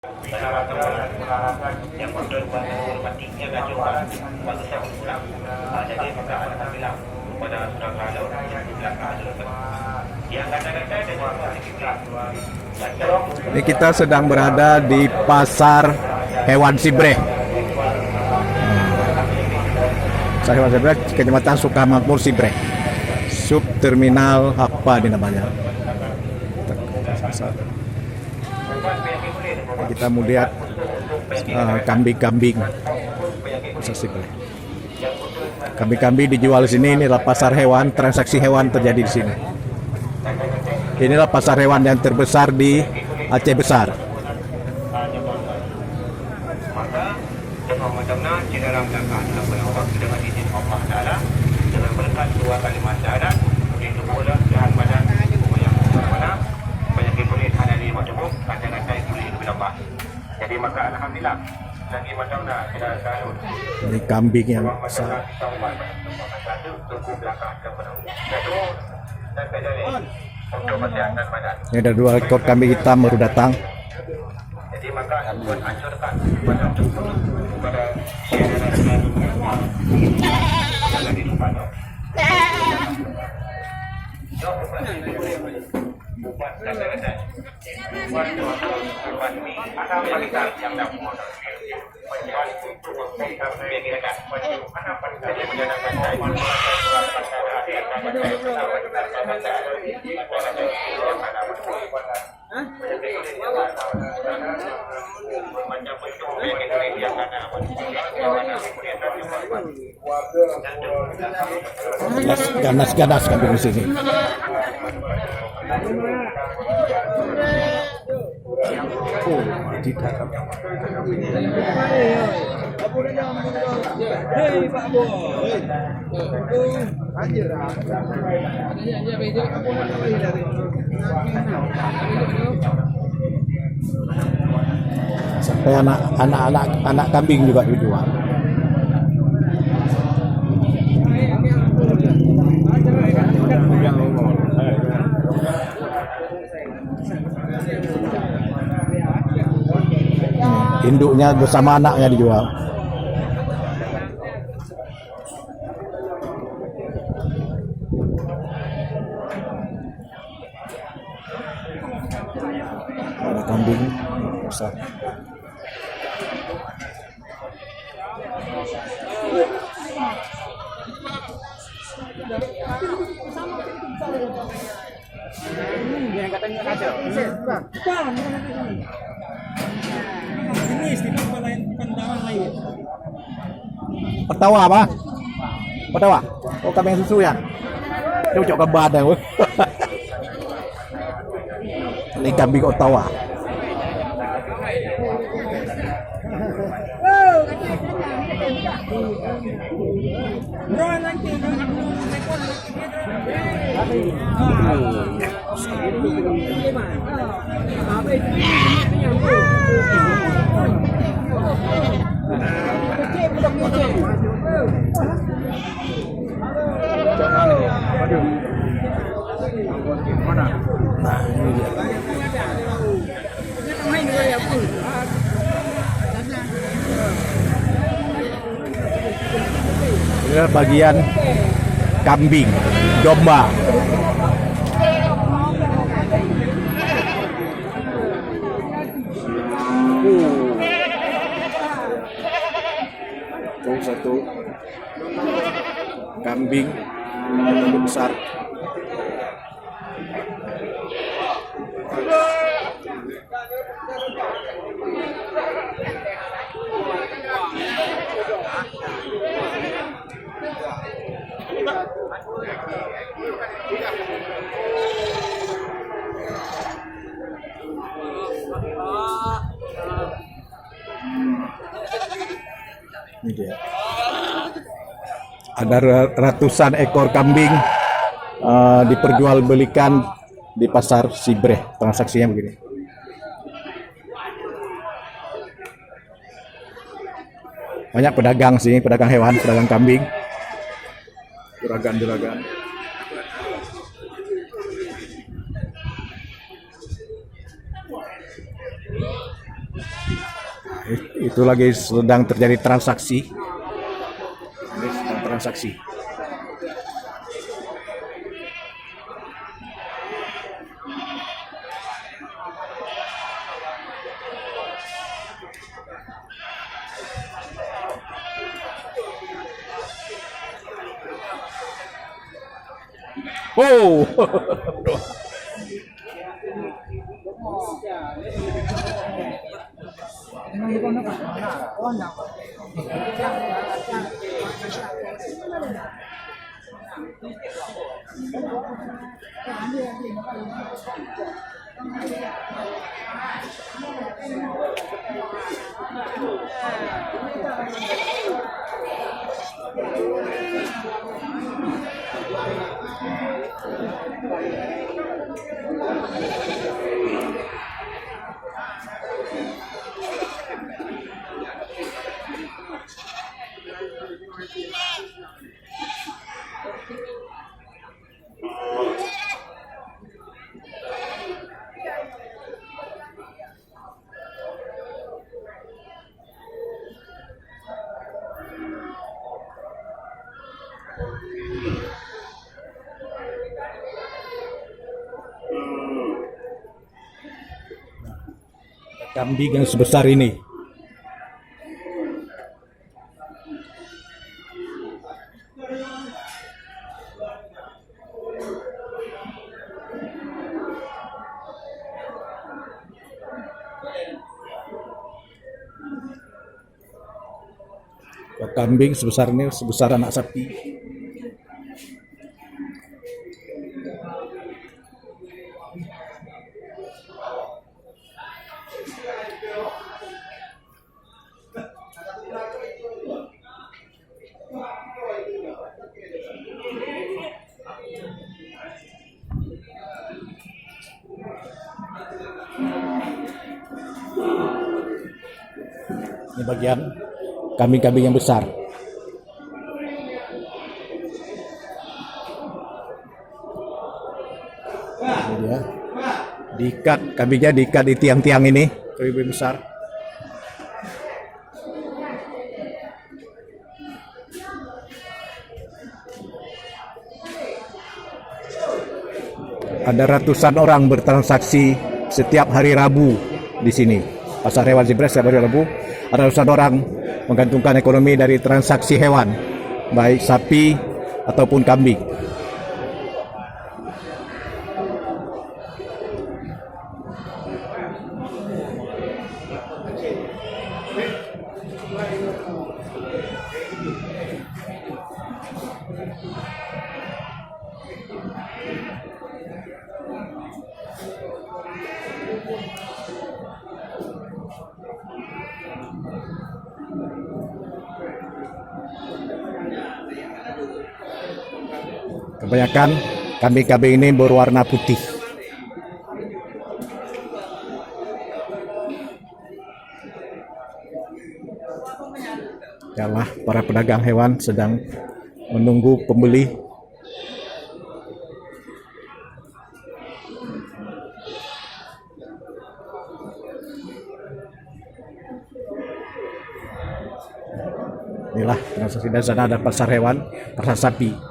yang berkorban matinya dah coba bangsa pulang. Jadi maka alhamdulillah pada surah kalau yang kata-kata Ini kita sedang berada di pasar hewan Sibreh. Pasar hewan Sibreh, Kecamatan Sukamakmur Sibreh. Subterminal apa ini namanya? Kita mau lihat kambing-kambing pasar Sibreh. Kambing-kambing dijual di sini. Inilah pasar hewan, transaksi hewan terjadi di sini. Inilah pasar hewan yang terbesar di Aceh Besar. maka macamnya cenderung akan berubah dengan izin Allah Taala dengan berkat dua kalimat syahadat itu pula dan badan yang mana penyakit kulit ada di macam kata-kata kulit berubah. Jadi maka alhamdulillah lagi macamnya kita selalu Ini kambing yang besar. untuk kesehatan badan. Ini ada 2 ekor kambing hitam baru datang. Jadi maka buat hancurkan pada jangan dilupa dong. Buat kata-kata buat mie ada wanita yang dah modal Ganas-ganas kambing di sini. Oh, tidak. Hei Pak Boy. Sampai anak kambing juga dijual. Induknya bersama anaknya dijual. Ada kambing besar. Pertawa apa? Pertawa. Oh, kambing susu ya? Cocok ke badan. Ini kambing Ottawa. Nah, ini dia. Ini adalah bagian kambing, domba. Itu satu kambing yang besar. Ini dia. Ada ratusan ekor kambing diperjualbelikan di pasar Sibreh. Transaksinya begini. Banyak pedagang sih, pedagang hewan, pedagang kambing. Juragan-juragan. Itu lagi sedang terjadi transaksi. Ini sedang transaksi. Oh. Kambing yang sebesar ini. Kambing sebesar ini, sebesar anak sapi. Ini bagian kambing-kambing yang besar. Ini dia. Diikat, kambingnya diikat di tiang-tiang ini, kambing besar. Ada ratusan orang bertransaksi setiap hari Rabu di sini. Pasar hewan Zebres setiap hari Rabu. Ada ratusan orang menggantungkan ekonomi dari transaksi hewan, baik sapi ataupun kambing. Kebanyakan kambing-kambing ini berwarna putih. Yalah, para pedagang hewan sedang menunggu pembeli. Inilah transaksi, dan sana ada pasar hewan, pasar sapi.